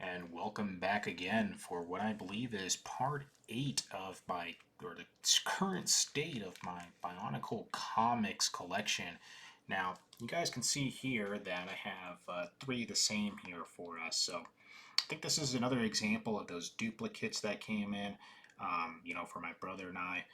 and welcome back again for what I believe is part 8 of the current state of my Bionicle comics collection. Now, you guys can see here that I have 3 the same here for us, so I think this is another example of those duplicates that came in, for my brother and I.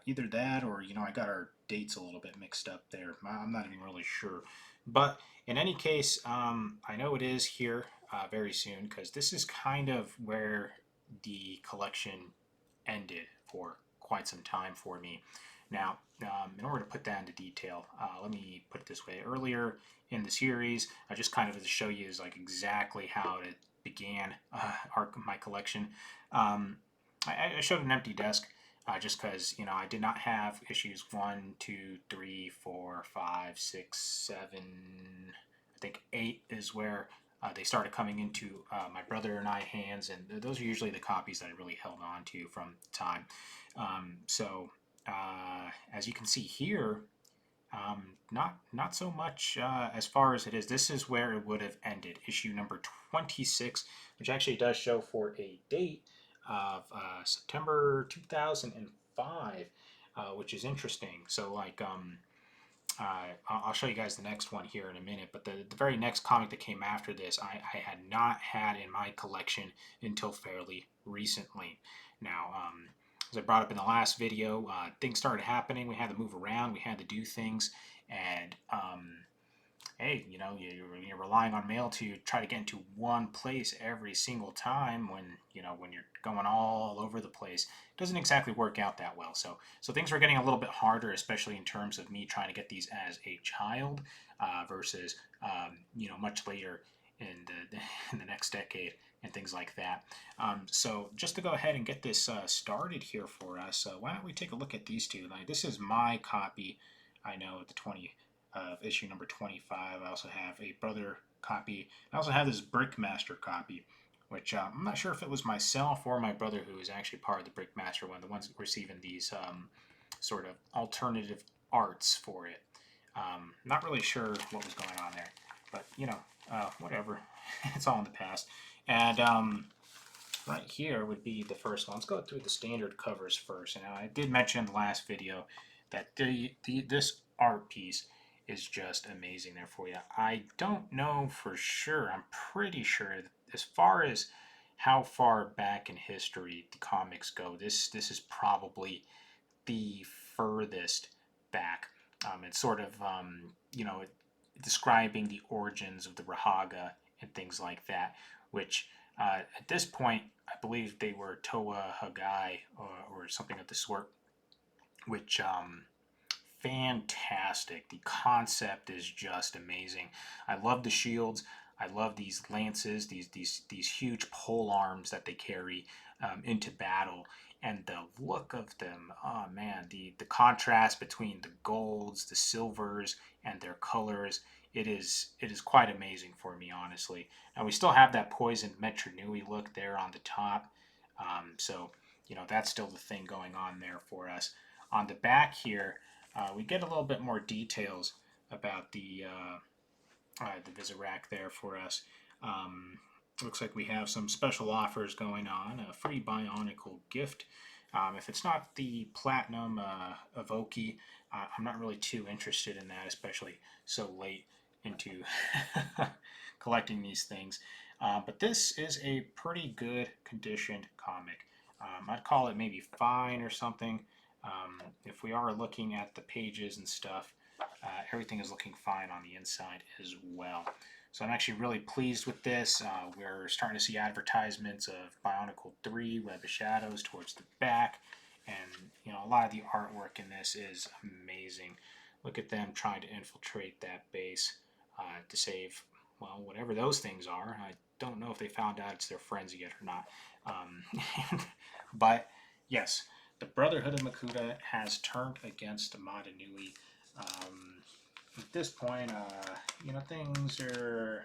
Either that or, I got our dates a little bit mixed up there. I'm not even really sure. But in any case, I know it is here very soon because this is kind of where the collection ended for quite some time for me. Now, in order to put that into detail, let me put it this way. Earlier in the series, I just kind of to show you is like exactly how it began my collection. I showed an empty desk just because I did not have issues 1, 2, 3, 4, 5, 6, 7. I think 8 is where they started coming into my brother and I hands, and those are usually the copies that I really held on to from the time. As you can see here, not so much as far as it is. This is where it would have ended, issue number 26, which actually does show for a date of September 2005, which is interesting. So, I'll show you guys the next one here in a minute, but the very next comic that came after this, I had not had in my collection until fairly recently. Now, as I brought up in the last video, things started happening. We had to move around. We had to do things. And hey, you're relying on mail to try to get into one place every single time when you're going all over the place. It doesn't exactly work out that well. So things were getting a little bit harder, especially in terms of me trying to get these as a child versus much later in the in the next decade and things like that. So just to go ahead and get this started here for us, why don't we take a look at these two? Like, this is my copy. I know the 20 of issue number 25. I also have a brother copy. I also have this Brickmaster copy, which I'm not sure if it was myself or my brother who was actually part of the Brickmaster one, the ones receiving these sort of alternative arts for it. Not really sure what was going on there, but whatever. It's all in the past. And right here would be the first one. Let's go through the standard covers first. And I did mention in the last video that this art piece is just amazing there for you. I don't know for sure. I'm pretty sure as far as how far back in history the comics go, this is probably the furthest back. It's sort of describing the origins of the Rahaga and things like that, which at this point I believe they were Toa Hagai or something of the sort, which fantastic. The concept is just amazing. I love the shields. I love these lances, these huge pole arms that they carry into battle, and the look of them. Oh man, the contrast between the golds, the silvers, and their colors. It is quite amazing for me, honestly. Now we still have that poisoned Metro Nui look there on the top, so that's still the thing going on there for us. On the back here, we get a little bit more details about the Vizirac there for us. Looks like we have some special offers going on. A free Bionicle gift. If it's not the Platinum Evoki, I'm not really too interested in that, especially so late into collecting these things. But this is a pretty good conditioned comic. I'd call it maybe fine or something. If we are looking at the pages and stuff, everything is looking fine on the inside as well. So I'm actually really pleased with this. We're starting to see advertisements of Bionicle 3, Web of Shadows towards the back. And, a lot of the artwork in this is amazing. Look at them trying to infiltrate that base to save, well, whatever those things are. I don't know if they found out it's their friends yet or not. But, yes, the Brotherhood of Makuta has turned against Madanui. At this point, things are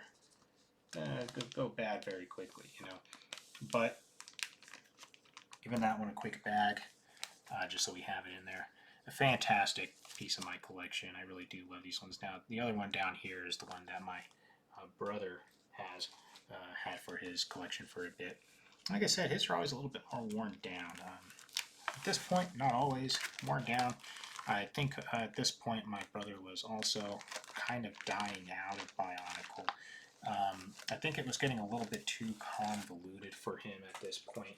go bad very quickly, But giving that one a quick bag, just so we have it in there. A fantastic piece of my collection. I really do love these ones. Now, the other one down here is the one that my brother has had for his collection for a bit. Like I said, his are always a little bit more worn down. At this point, not always worn down. I think at this point my brother was also kind of dying out of Bionicle. I think it was getting a little bit too convoluted for him at this point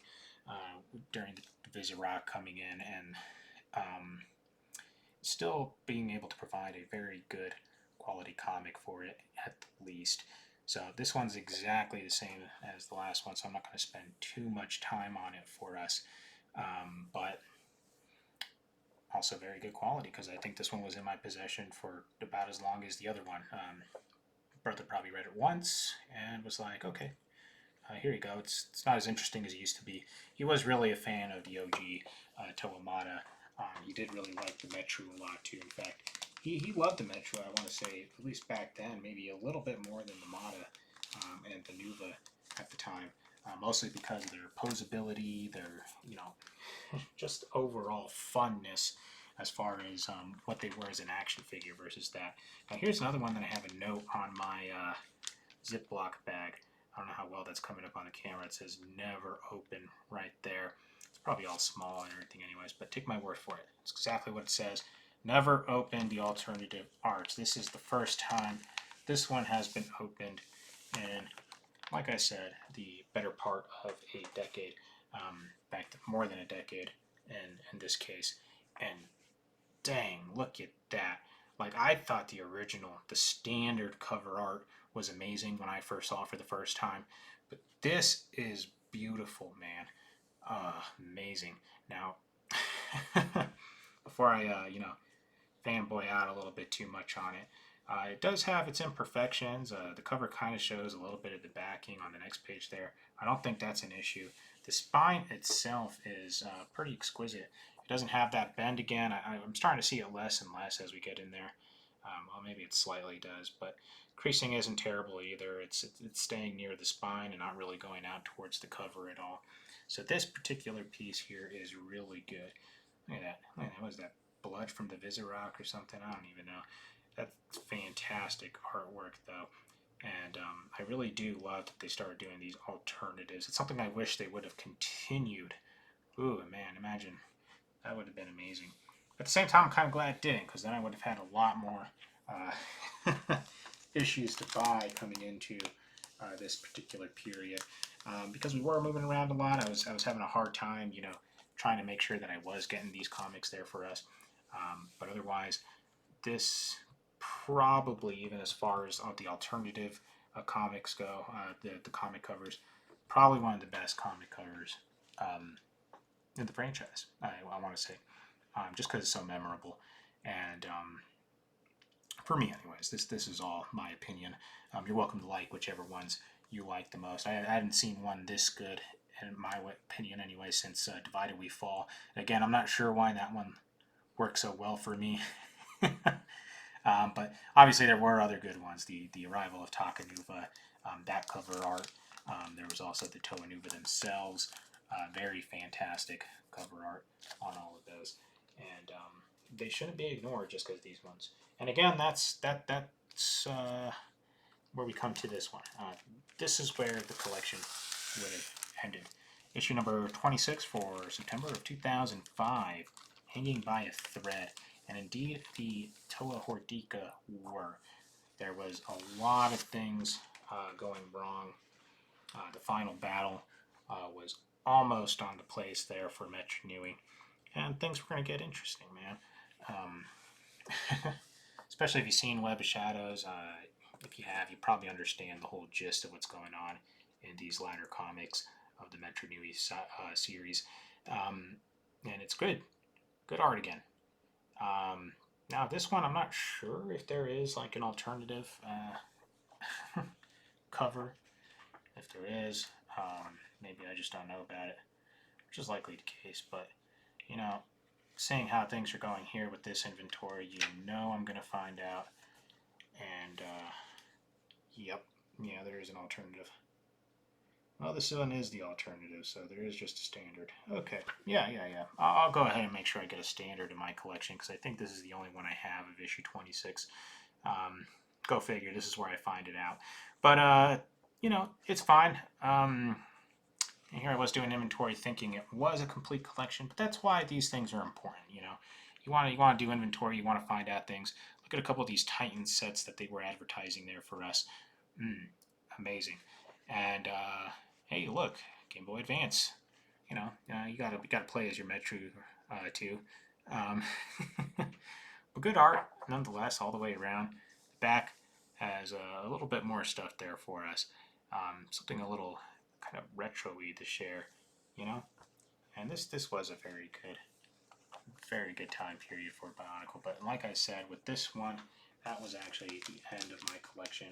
during the Vizirac coming in, and still being able to provide a very good quality comic for it at least. So this one's exactly the same as the last one, so I'm not going to spend too much time on it for us. But also very good quality, because I think this one was in my possession for about as long as the other one. Brother probably read it once and was like, okay, here you go. It's not as interesting as it used to be. He was really a fan of the OG Toamata. He did really like the Metru a lot too. In fact, he loved the Metru, I want to say, at least back then, maybe a little bit more than the Mata and the Nuva at the time. Mostly because of their posability, their, just overall funness as far as what they were as an action figure versus that. Now here's another one that I have a note on my Ziploc bag. I don't know how well that's coming up on the camera. It says never open right there. It's probably all small and everything anyways, but take my word for it. It's exactly what it says. Never open the alternative arts. This is the first time this one has been opened in, like I said, the better part of a decade. Back to more than a decade in this case. And dang, look at that. Like, I thought the original, the standard cover art was amazing when I first saw it for the first time. But this is beautiful, man. Amazing. Now, before I, fanboy out a little bit too much on it, it does have its imperfections. The cover kind of shows a little bit of the backing on the next page there. I don't think that's an issue. The spine itself is pretty exquisite. It doesn't have that bend again. I'm starting to see it less and less as we get in there. Well, maybe it slightly does, but creasing isn't terrible either. It's staying near the spine and not really going out towards the cover at all. So this particular piece here is really good. Look at that. What is that? Blood from the Vizirac or something? I don't even know. That's fantastic artwork, though. And I really do love that they started doing these alternatives. It's something I wish they would have continued. Ooh, man, imagine. That would have been amazing. At the same time, I'm kind of glad it didn't, because then I would have had a lot more issues to buy coming into this particular period. Because we were moving around a lot, I was having a hard time, trying to make sure that I was getting these comics there for us. But otherwise, this probably, even as far as the alternative comics go, the comic covers, probably one of the best comic covers in the franchise, I want to say, just because it's so memorable. And for me anyways, this is all my opinion. You're welcome to like whichever ones you like the most. I hadn't seen one this good, in my opinion anyway, since Divided We Fall. Again, I'm not sure why that one worked so well for me. But obviously there were other good ones. The Arrival of Takanuva, that cover art. There was also the Toanuva themselves. Very fantastic cover art on all of those. And they shouldn't be ignored just because these ones. And again, that's where we come to this one. This is where the collection would have ended. Issue number 26 for September of 2005, Hanging by a Thread. And indeed, the Toa Hordeika War. There was a lot of things going wrong. The final battle was almost on the place there for Metru Nui. And things were going to get interesting, man. Especially if you've seen Web of Shadows. If you have, you probably understand the whole gist of what's going on in these latter comics of the Metru Nui series. And it's good. Good art again. Now this one, I'm not sure if there is like an alternative cover. If there is, maybe I just don't know about it, which is likely the case. But, seeing how things are going here with this inventory, I'm going to find out. And, yep, yeah, there is an alternative. Well, this one is the alternative, so there is just a standard. Okay, yeah. I'll go ahead and make sure I get a standard in my collection, because I think this is the only one I have of issue 26. Go figure, this is where I find it out. But you know, it's fine. And here I was doing inventory thinking it was a complete collection, but that's why these things are important, you know. You want to do inventory, you want to find out things. Look at a couple of these Titan sets that they were advertising there for us. Amazing. And hey, look, Game Boy Advance. You know, you gotta play as your Metro too. Um, but good art nonetheless, all the way around. The back has a little bit more stuff there for us. Something a little kind of retro-y to share, you know. And this was a very good time period for Bionicle. But like I said, with this one, that was actually the end of my collection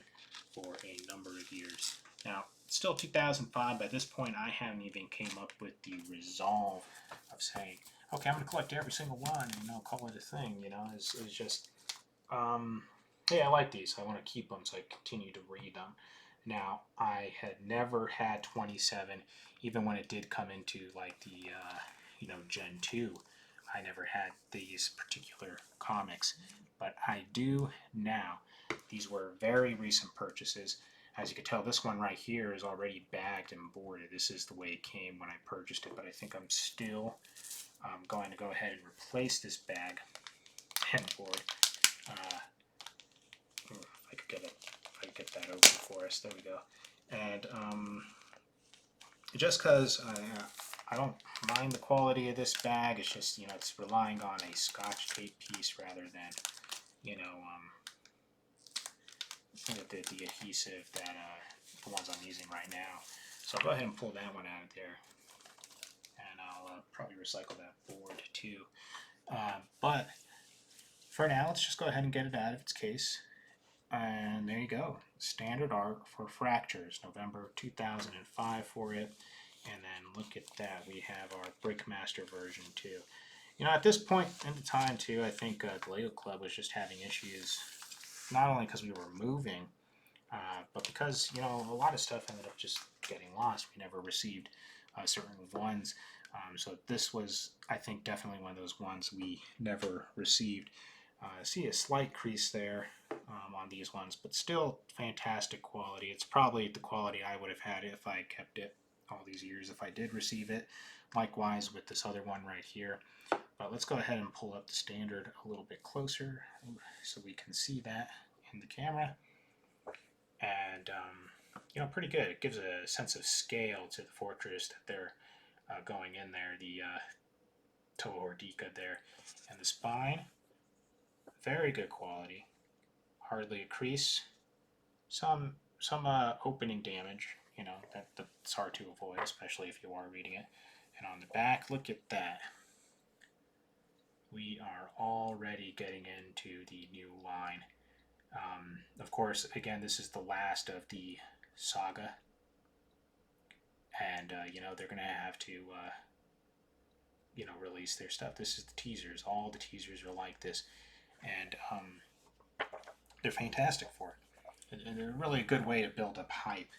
for a number of years. Now, it's still 2005. By this point, I haven't even came up with the resolve of saying, okay, I'm going to collect every single one and, you know, call it a thing, you know. It's just, hey, I like these. I want to keep them, so I continue to read them. Now, I had never had 27, even when it did come into, like, the, you know, Gen 2. I never had these particular comics, but I do now. These were very recent purchases. As you can tell, this one right here is already bagged and boarded. This is the way it came when I purchased it, but I think I'm still going to go ahead and replace this bag and board. If I could get that open for us. There we go. And just because I don't mind the quality of this bag, it's just, you know, it's relying on a Scotch tape piece rather than, you know, the adhesive that the ones I'm using right now. So I'll go ahead and pull that one out of there, and I'll probably recycle that board too. But for now, let's just go ahead and get it out of its case. And there you go. Standard art for Fractures, November 2005 for it. And then look at that. We have our Brickmaster version too. You know, at this point in the time too, I think the Lego Club was just having issues, not only because we were moving, but because, you know, a lot of stuff ended up just getting lost. We never received certain ones. So this was, I think, definitely one of those ones we never received. See a slight crease there on these ones, but still fantastic quality. It's probably the quality I would have had if I kept it all these years if I did receive it. Likewise with this other one right here. But let's go ahead and pull up the standard a little bit closer so we can see that in the camera. And you know, pretty good. It gives a sense of scale to the fortress that they're going in there. The Toho Hordika there, and the spine. Very good quality. Hardly a crease. Some opening damage, you know, that's hard to avoid, especially if you are reading it. And on the back, look at that. We are already getting into the new line. Of course, again, this is the last of the saga. And, you know, they're going to have to, you know, release their stuff. This is the teasers. All the teasers are like this. And they're fantastic for it. And they're really a good way to build up hype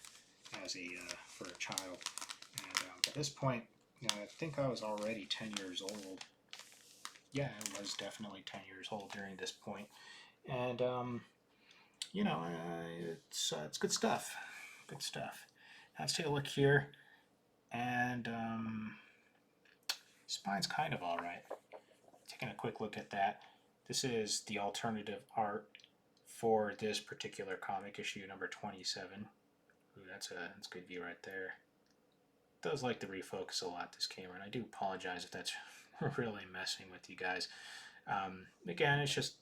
as for a child. And at this point, you know, I think I was already 10 years old. Yeah, I was definitely 10 years old during this point. And, you know, it's good stuff. Good stuff. Now let's take a look here. And spine's kind of alright. Taking a quick look at that. This is the alternative art for this particular comic, issue number 27. Ooh, that's a good view right there. It does like to refocus a lot, this camera, and I do apologize if that's really messing with you guys. Again, it's just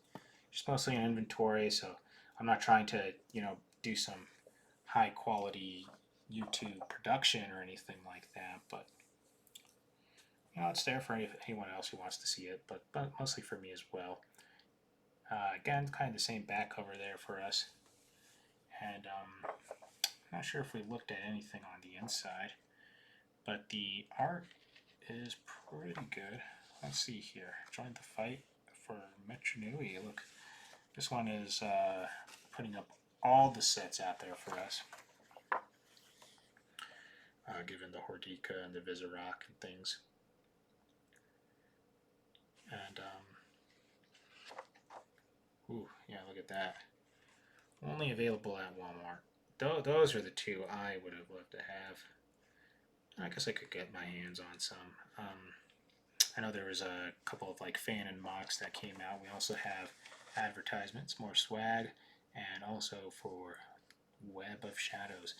mostly an inventory, so I'm not trying to, you know, do some high quality YouTube production or anything like that, but you know, it's there for anyone else who wants to see it, but mostly for me as well. Again, kind of the same back cover there for us, and I'm not sure if we looked at anything on the inside, but the art is pretty good. Let's see here. Join the fight for Metronui. Look, this one is putting up all the sets out there for us, given the Hordika and the Vizirok and things. And, ooh, yeah, look at that. Only available at Walmart. those are the two I would have loved to have. I guess I could get my hands on some. I know there was a couple of like fan and mocks that came out. We also have advertisements, more swag, and also for Web of Shadows.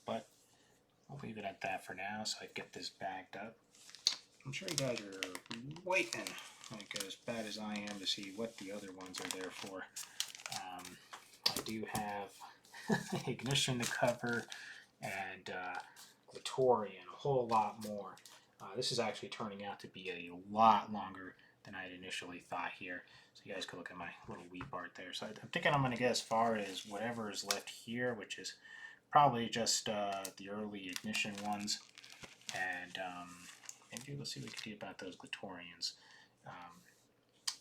But I'll leave it at that for now so I can get this bagged up. I'm sure you guys are waiting, like as bad as I am, to see what the other ones are there for. I do have Ignition to cover, and Lattori, and a whole lot more. This is actually turning out to be a lot longer than I had initially thought here. So you guys can look at my little weep art there. So I'm thinking I'm going to get as far as whatever is left here, which is probably just the early Ignition ones. And maybe we'll see what we can do about those Glatorians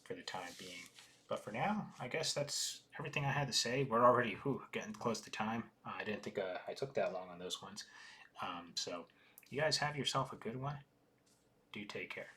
for the time being. But for now, I guess that's everything I had to say. We're already getting close to time. I didn't think I took that long on those ones. So you guys have yourself a good one. Do take care.